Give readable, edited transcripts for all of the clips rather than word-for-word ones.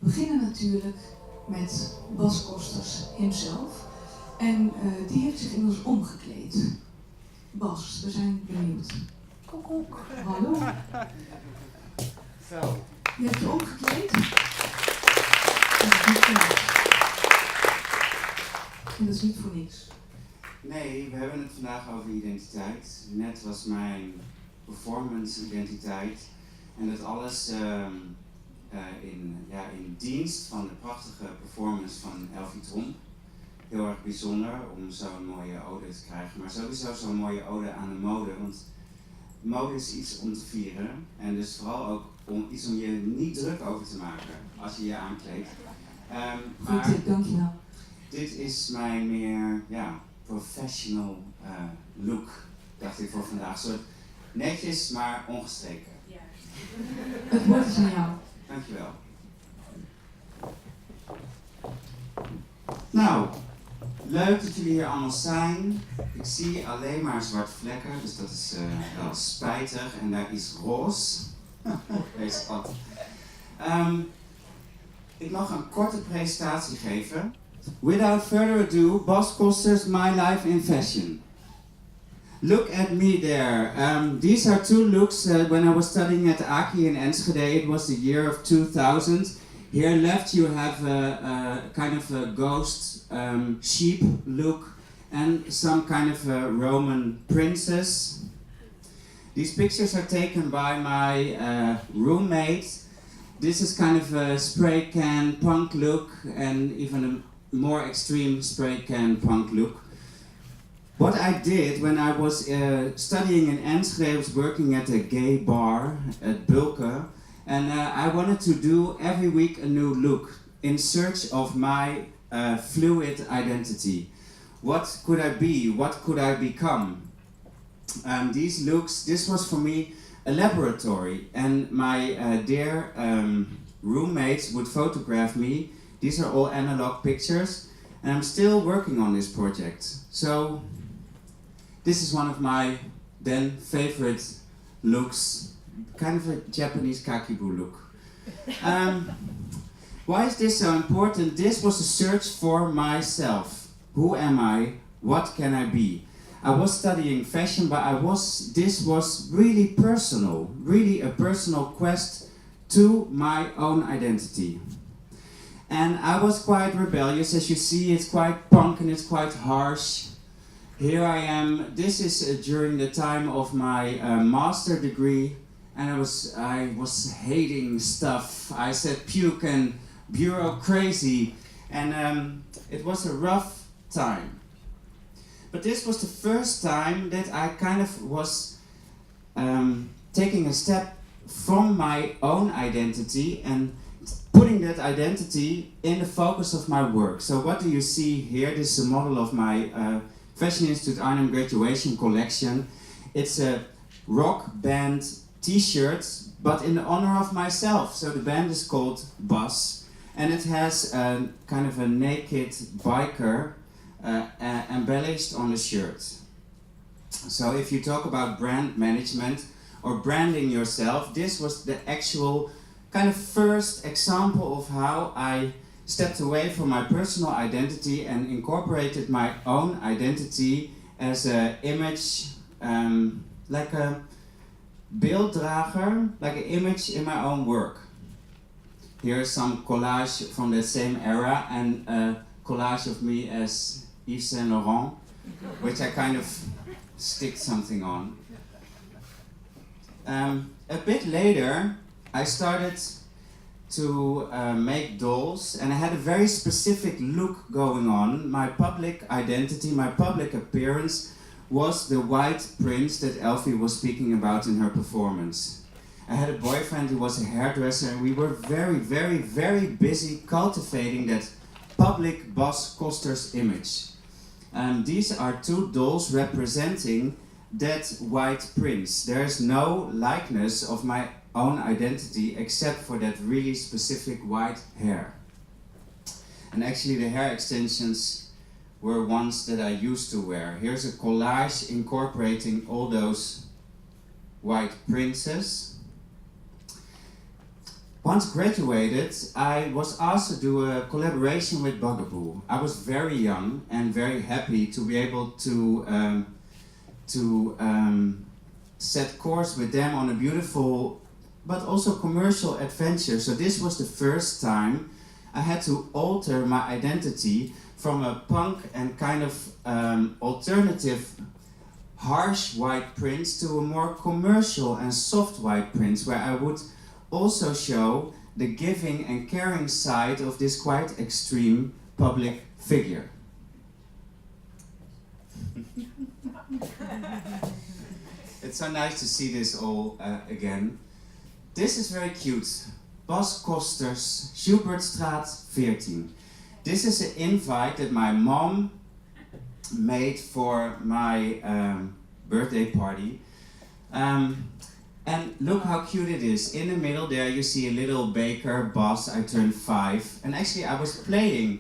beginnen natuurlijk met Bas Kosters hemzelf. En die heeft zich inmiddels omgekleed. Bas, we zijn benieuwd. Koekoek. Hallo. Zo. Je hebt je omgekleed? En dat is niet voor niks. Nee, we hebben het vandaag over identiteit. Net was mijn performance-identiteit. En dat alles in dienst van de prachtige performance van Elfie Tromp. Heel erg bijzonder om zo'n mooie ode te krijgen. Maar sowieso zo'n mooie ode aan de mode. Want mode is iets om te vieren. En dus vooral ook iets om je niet druk over te maken als je je aankleedt. Goed tip, dankjewel. Dit is mijn meer professional look, dacht ik voor vandaag. Soort netjes, maar ongestreken. Ja. Het woord is aan jou. Dankjewel. Nou, leuk dat jullie hier allemaal zijn. Ik zie alleen maar zwarte vlekken, dus dat is wel spijtig. En daar is roze. Deze pad. Ik mag een korte presentatie geven. Without further ado, Bas Kosters, My Life in Fashion. Look at me there. These are two looks when I was studying at Aki in Enschede. It was the year of 2000. Here left you have a kind of a ghost sheep look and some kind of a Roman princess. These pictures are taken by my roommate. This is kind of a spray can punk look and even a more extreme spray can punk look. What I did when I was studying in Enschede, I was working at a gay bar at Bulke, and I wanted to do every week a new look in search of my fluid identity. What could I be? What could I become? These looks, this was for me a laboratory, and my dear roommates would photograph me. These are all analog pictures, and I'm still working on this project. So this is one of my then favorite looks, kind of a Japanese kakibu look. Why is this so important? This was a search for myself. Who am I? What can I be? I was studying fashion, but this was really personal, really a personal quest to my own identity. And I was quite rebellious, as you see. It's quite punk and it's quite harsh. Here I am. This is during the time of my master degree, and I was hating stuff. I said puke and bureaucracy, and it was a rough time. But this was the first time that I kind of was taking a step from my own identity and putting that identity in the focus of my work. So what do you see here? This is a model of my Fashion Institute Arnhem graduation collection. It's a rock band t-shirt, but in honor of myself. So the band is called Bas, and it has a kind of a naked biker embellished on the shirt. So if you talk about brand management or branding yourself, this was the actual kind of first example of how I stepped away from my personal identity and incorporated my own identity as an image, like a beelddrager, like an image in my own work. Here's some collage from that same era, and a collage of me as Yves Saint Laurent, which I kind of sticked something on. A bit later, I started to make dolls, and I had a very specific look going on. My public identity, my public appearance was the white prince that Elfie was speaking about in her performance. I had a boyfriend who was a hairdresser, and we were very, very, very busy cultivating that public Bas Kosters image. These are two dolls representing that white prince. There is no likeness of my own identity except for that really specific white hair. And actually the hair extensions were ones that I used to wear. Here's a collage incorporating all those white princes. once graduated, I was asked to do a collaboration with Bugaboo. I was very young and very happy to be able to set course with them on a beautiful but also commercial adventure. So this was the first time I had to alter my identity from a punk and kind of alternative harsh white prints to a more commercial and soft white prints, where I would also show the giving and caring side of this quite extreme public figure. It's so nice to see this all again. This is very cute. Bas Kosters, Schubertstraat 14. This is an invite that my mom made for my birthday party. And look how cute it is. In the middle there you see a little baker, Bas, I turned 5. And actually I was playing,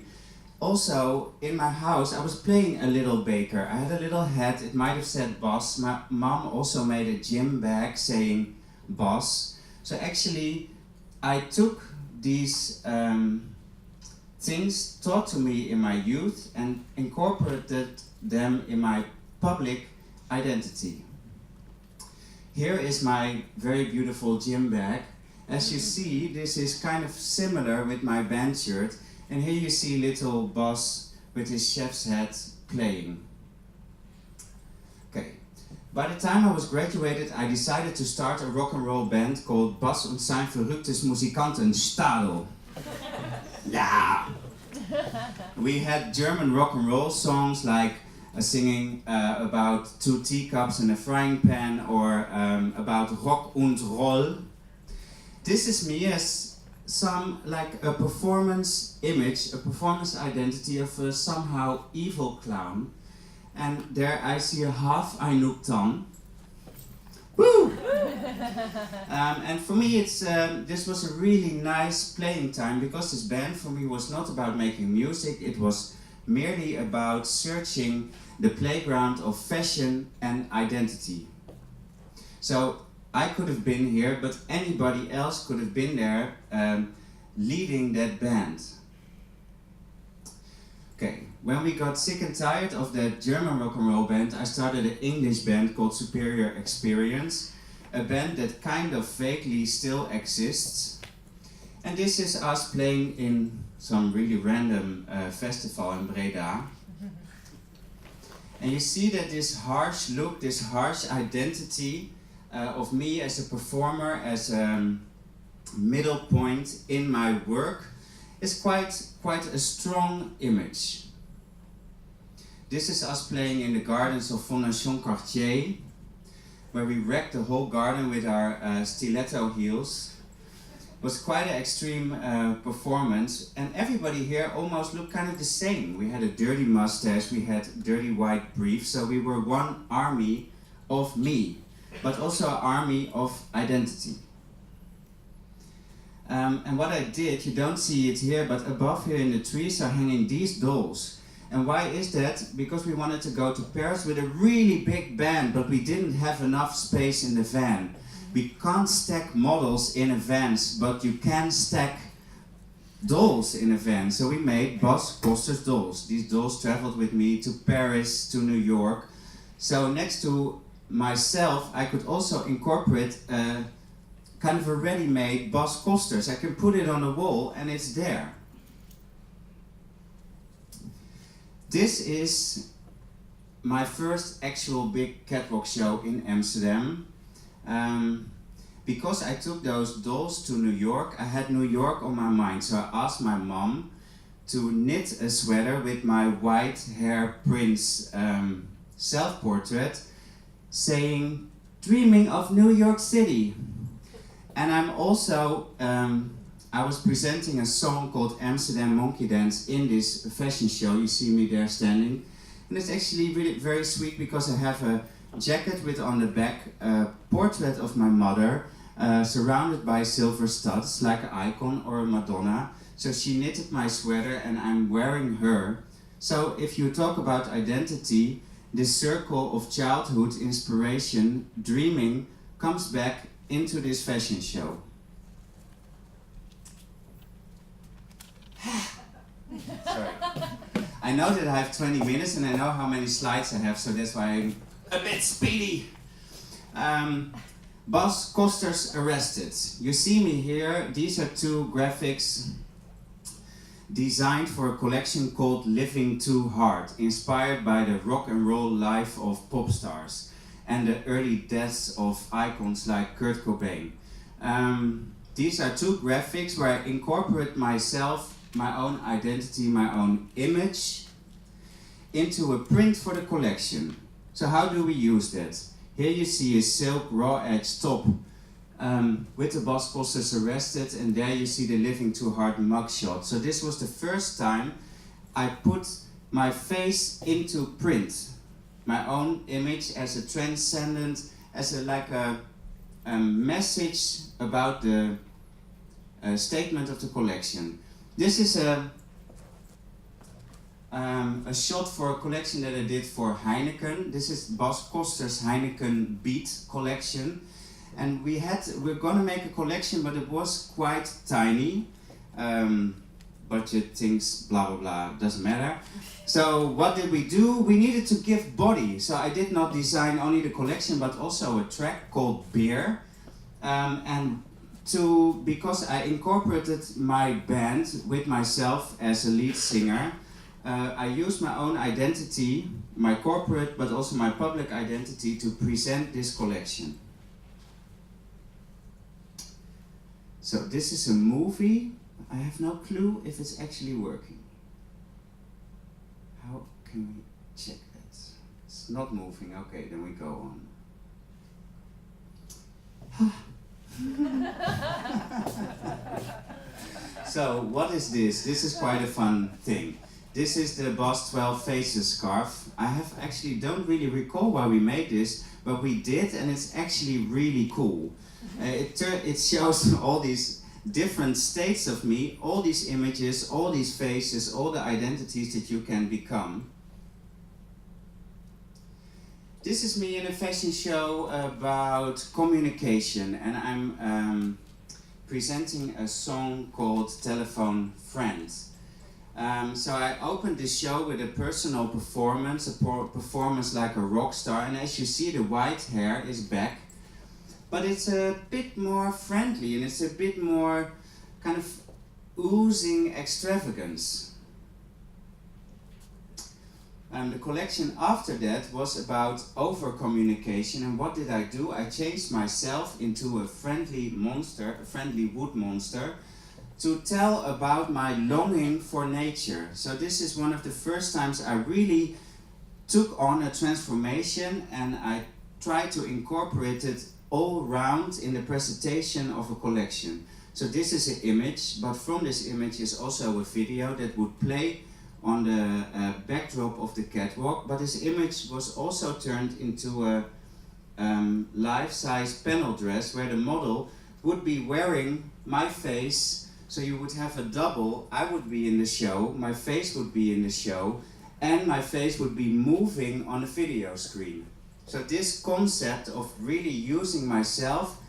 also in my house, I was playing a little baker. I had a little hat, it might have said Bas. My mom also made a gym bag saying Bas. So actually I took these things taught to me in my youth and incorporated them in my public identity. Here is my very beautiful gym bag. As you see, this is kind of similar with my band shirt. And here you see little Bas with his chef's hat playing. Okay. By the time I was graduated, I decided to start a rock and roll band called Bas und sein verrücktes Musikantenstadel. Yeah. We had German rock and roll songs like singing about 2 teacups and a frying pan, or about rock und roll. This is me as some like a performance image, a performance identity of a somehow evil clown. And there I see a half Anyouk Tan. Woo! And for me it's this was a really nice playing time, because this band for me was not about making music, it was merely about searching the playground of fashion and identity. So I could have been here, but anybody else could have been there leading that band. Okay, when we got sick and tired of that German rock and roll band, I started an English band called Superior Experience, a band that kind of vaguely still exists. And this is us playing in some really random festival in Breda. And you see that this harsh look, this harsh identity of me as a performer, as a middle point in my work, is quite a strong image. This is us playing in the gardens of Fondation Cartier, where we wrecked the whole garden with our stiletto heels. It was quite an extreme performance, and everybody here almost looked kind of the same. We had a dirty mustache, we had dirty white briefs, so we were one army of me, but also an army of identity. And what I did, you don't see it here, but above here in the trees are hanging these dolls. And why is that? Because we wanted to go to Paris with a really big band, but we didn't have enough space in the van. We can't stack models in a van, but you can stack dolls in a van. So we made Bas Kosters dolls. These dolls traveled with me to Paris, to New York. So next to myself, I could also incorporate kind of a ready-made Bas Kosters. I can put it on a wall and it's there. This is my first actual big catwalk show in Amsterdam. Because I took those dolls to New York, I had New York on my mind. So I asked my mom to knit a sweater with my white hair prince self-portrait saying, "Dreaming of New York City." And I'm also, I was presenting a song called Amsterdam Monkey Dance in this fashion show. You see me there standing. And it's actually really very sweet because I have a jacket with on the back a portrait of my mother, surrounded by silver studs like an icon or a Madonna. So she knitted my sweater and I'm wearing her. So if you talk about identity, this circle of childhood, inspiration, dreaming comes back into this fashion show. Sorry. I know that I have 20 minutes and I know how many slides I have, so that's why I'm a bit speedy. Bas Kosters arrested. You see me here. These are two graphics designed for a collection called Living Too Hard, inspired by the rock and roll life of pop stars and the early deaths of icons like Kurt Cobain. These are two graphics where I incorporate myself, my own identity, my own image into a print for the collection. So how do we use that? Here you see a silk raw edge top with the Bas Kosters arrested, and there you see the Living Too Hard mugshot. So this was the first time I put my face into print, my own image as a transcendent, as a message about the statement of the collection. This is a shot for a collection that I did for Heineken. This is Bas Kosters Heineken Beat collection. And we're gonna make a collection, but it was quite tiny. Budget things, blah blah blah, doesn't matter. So what did we do? We needed to give body. So I did not design only the collection, but also a track called Beer. Because I incorporated my band with myself as a lead singer, I used my own identity, my corporate but also my public identity, to present this collection. So this is a movie. I have no clue if it's actually working. How can we check that? It's not moving. Okay, then we go on. So what is this? This is quite a fun thing. This is the Bas 12 Faces scarf. I don't really recall why we made this, but we did, and it's actually really cool. It shows all these different states of me, all these images, all these faces, all the identities that you can become. This is me in a fashion show about communication, and I'm presenting a song called Telephone Friend. So I opened this show with a personal performance, performance like a rock star, and as you see, the white hair is back, but it's a bit more friendly and it's a bit more kind of oozing extravagance. The collection after that was about over-communication, and what did I do? I changed myself into a friendly monster, a friendly wood monster, to tell about my longing for nature. So this is one of the first times I really took on a transformation, and I tried to incorporate it all round in the presentation of a collection. So this is an image, but from this image is also a video that would play on the backdrop of the catwalk, but this image was also turned into a life-size panel dress where the model would be wearing my face, so you would have a double. I would be in the show, my face would be in the show, and my face would be moving on a video screen. So this concept of really using myself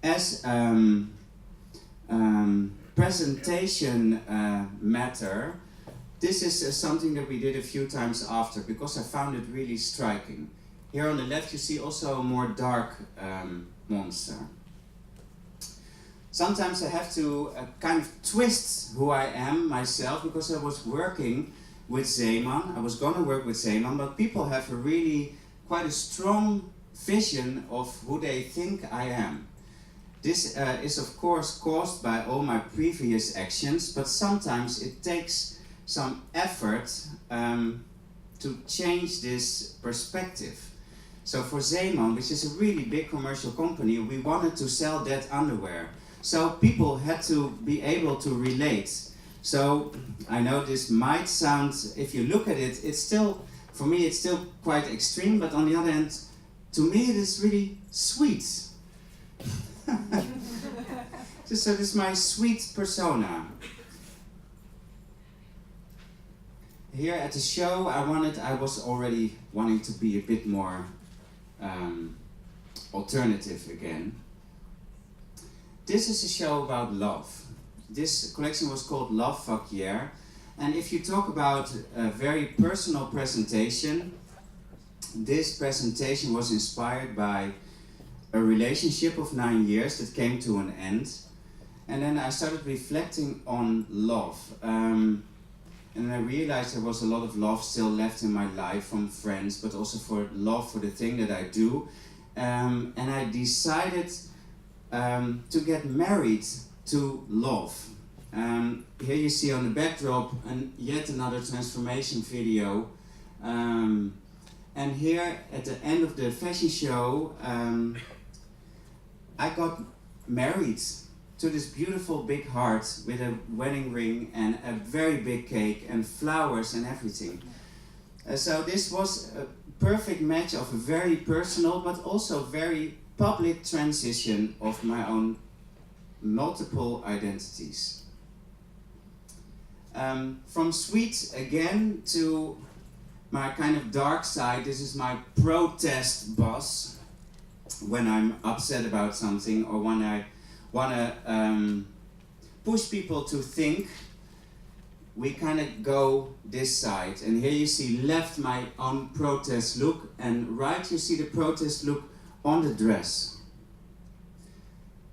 as presentation matter, this is something that we did a few times after, because I found it really striking. Here on the left you see also a more dark monster. Sometimes I have to kind of twist who I am myself, because I was working with Zeeman. I was going to work with Zeeman, but people have a really quite a strong vision of who they think I am. This is of course caused by all my previous actions, but sometimes it takes some effort to change this perspective. So for Zeeman, which is a really big commercial company, we wanted to sell that underwear. So people had to be able to relate. So I know this might sound, if you look at it, it's still, for me it's still quite extreme, but on the other hand, to me it is really sweet. So this is my sweet persona. Here at the show, I was already wanting to be a bit more alternative again. This is a show about love. this collection was called Love Fuck Yeah. And if you talk about a very personal presentation, this presentation was inspired by a relationship of 9 years that came to an end. And then I started reflecting on love. And I realized there was a lot of love still left in my life from friends, but also for love for the thing that I do. And I decided to get married to love. Here you see on the backdrop yet another transformation video. And here at the end of the fashion show, I got married to this beautiful big heart with a wedding ring and a very big cake and flowers and everything. So this was a perfect match of a very personal but also very public transition of my own multiple identities. From sweet again to my kind of dark side, this is my protest boss when I'm upset about something or when I want to push people to think. We kind of go this side, and here you see left my own protest look, and right you see the protest look on the dress.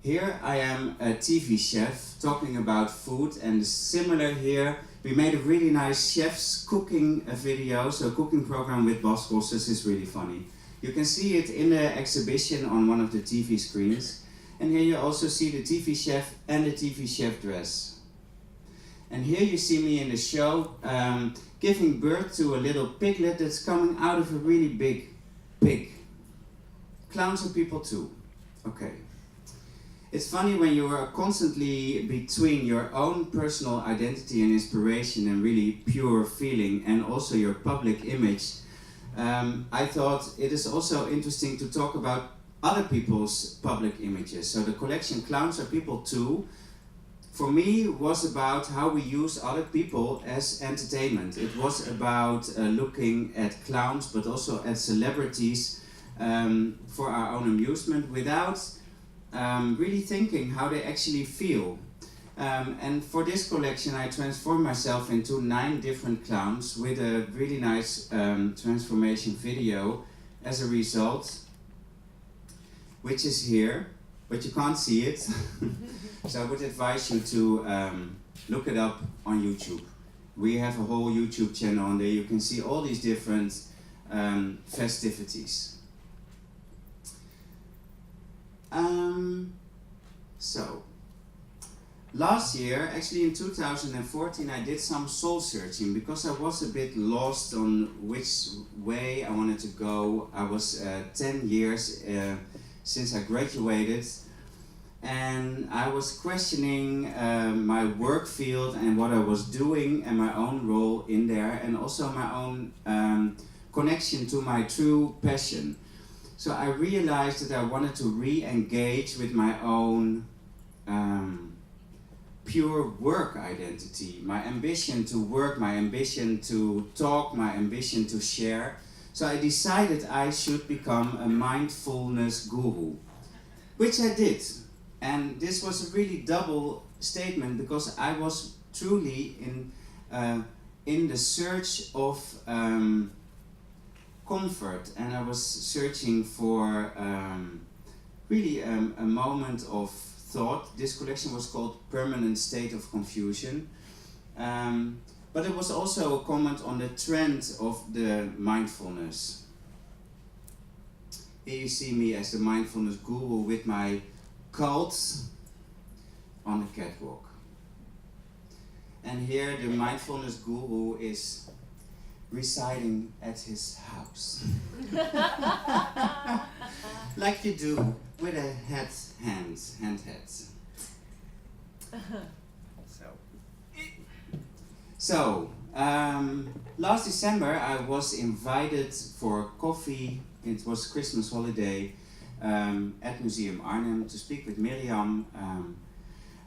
Here I am a TV chef talking about food, and similar here we made a really nice chef's cooking video, so cooking program with Bas Kosters is really funny. You can see it in the exhibition on one of the TV screens, and here you also see the TV chef and the TV chef dress. And here you see me in the show giving birth to a little piglet that's coming out of a really big pig. Clowns are people too. Okay. It's funny when you are constantly between your own personal identity and inspiration and really pure feeling and also your public image. I thought it is also interesting to talk about other people's public images. So the collection Clowns Are People Too, for me, was about how we use other people as entertainment. It was about looking at clowns, but also at celebrities for our own amusement without really thinking how they actually feel. And for this collection, I transformed myself into 9 different clowns with a really nice transformation video as a result, which is here, but you can't see it. So I would advise you to look it up on YouTube. We have a whole YouTube channel, and there you can see all these different festivities. So, last year, actually in 2014, I did some soul searching because I was a bit lost on which way I wanted to go. I was 10 years since I graduated, and I was questioning my work field and what I was doing and my own role in there, and also my own connection to my true passion. So I realized that I wanted to re-engage with my own pure work identity, my ambition to work, my ambition to talk, my ambition to share. So I decided I should become a mindfulness guru, which I did. And this was a really double statement because I was truly in the search of comfort, and I was searching for really a moment of thought. This collection was called Permanent State of Confusion, but it was also a comment on the trend of the mindfulness. Here you see me as the mindfulness guru with my cult on the catwalk. And here the mindfulness guru is residing at his house. Like you do with a hand head. So, last December I was invited for coffee. It was Christmas holiday at Museum Arnhem to speak with Miriam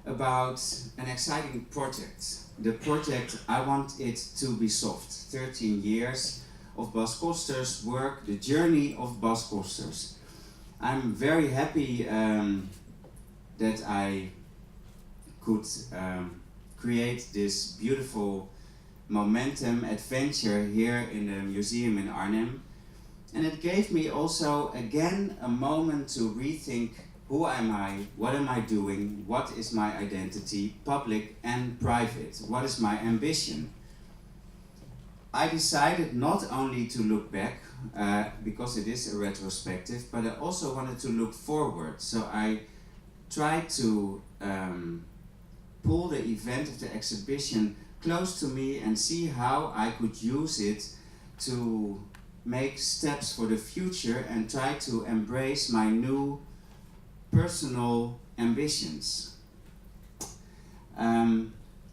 about an exciting project. The project, I want it to be soft. 13 years of Bas Kosters work, the journey of Bas Kosters. I'm very happy that I could create this beautiful momentum adventure here in the museum in Arnhem. And it gave me also again a moment to rethink, who am I, what am I doing, what is my identity, public and private, what is my ambition. I decided not only to look back, because it is a retrospective, but I also wanted to look forward. So I tried to pull the event of the exhibition close to me and see how I could use it to make steps for the future and try to embrace my new personal ambitions.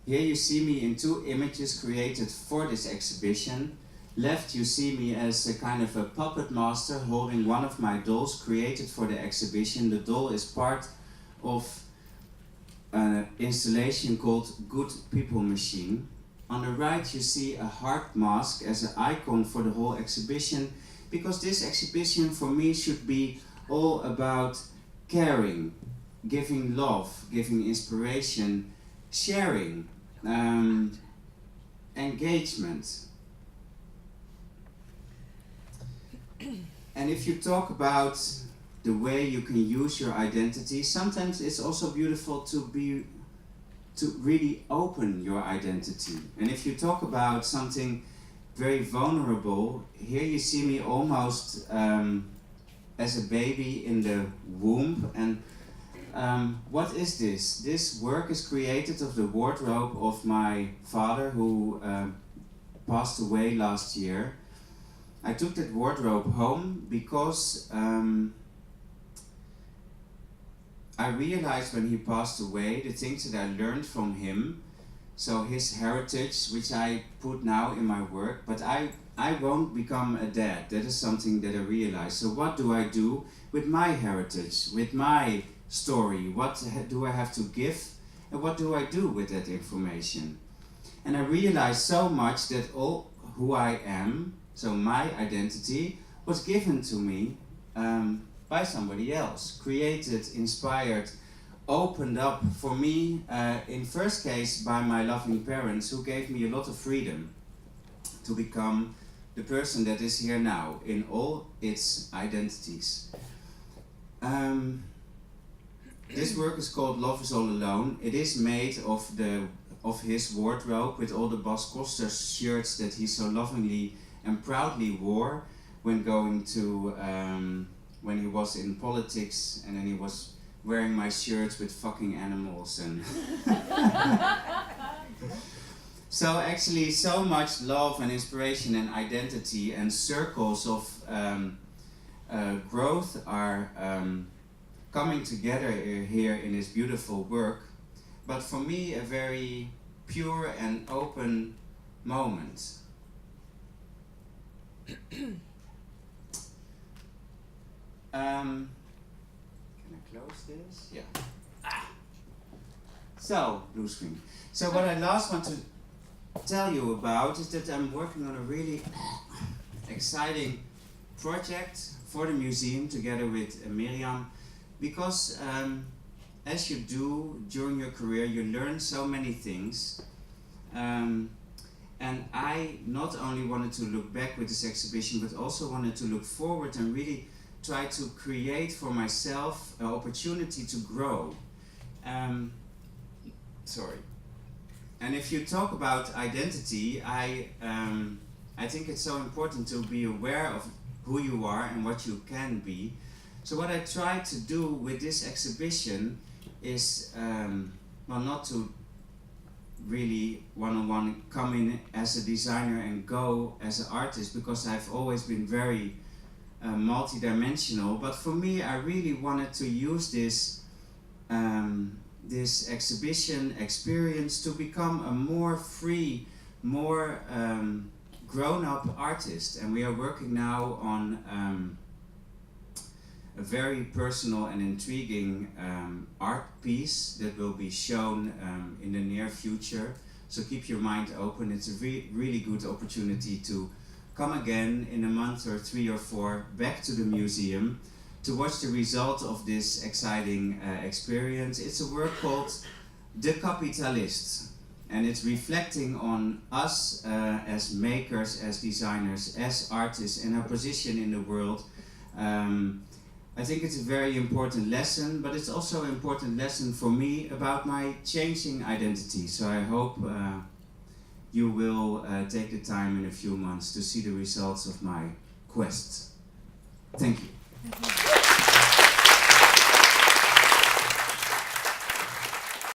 Here you see me in two images created for this exhibition. Left you see me as a kind of a puppet master holding one of my dolls created for the exhibition. The doll is part of an installation called Good People Machine. On the right you see a heart mask as an icon for the whole exhibition, because this exhibition for me should be all about caring, giving love, giving inspiration, sharing, engagement. And if you talk about the way you can use your identity, sometimes it's also beautiful to really open your identity. And if you talk about something very vulnerable, here you see me almost as a baby in the womb. And what is this? This work is created of the wardrobe of my father, who passed away last year. I took that wardrobe home because I realized when he passed away the things that I learned from him, so his heritage, which I put now in my work, but I won't become a dad. That is something that I realized. So what do I do with my heritage, with my story? What do I have to give, and what do I do with that information? And I realized so much that all who I am, so my identity, was given to me by somebody else, created, inspired, opened up for me, in first case by my loving parents, who gave me a lot of freedom to become the person that is here now in all its identities. This work is called Love is All Alone. It is made of his wardrobe with all the Bas Kosters shirts that he so lovingly and proudly wore when going to when he was in politics, and then he was wearing my shirts with fucking animals and so actually so much love and inspiration and identity and circles of growth are coming together here in this beautiful work, but for me a very pure and open moment. Can I close this? Yeah. So, blue screen. So what I last want to tell you about is that I'm working on a really exciting project for the museum together with Miriam, because as you do during your career, you learn so many things. And I not only wanted to look back with this exhibition, but also wanted to look forward and really try to create for myself an opportunity to grow. And if you talk about identity, I think it's so important to be aware of who you are and what you can be. So what I try to do with this exhibition is, well, not to really one-on-one come in as a designer and go as an artist, because I've always been very multi-dimensional, but for me I really wanted to use this this exhibition experience to become a more free, more grown-up artist. And we are working now on a very personal and intriguing art piece that will be shown in the near future. So keep your mind open. It's a really good opportunity to come again in a month or 3 or 4 back to the museum to watch the result of this exciting experience. It's a work called De Capitalist. And it's reflecting on us as makers, as designers, as artists, and our position in the world. I think it's a very important lesson, but it's also an important lesson for me about my changing identity. So I hope you will take the time in a few months to see the results of my quest. Thank you.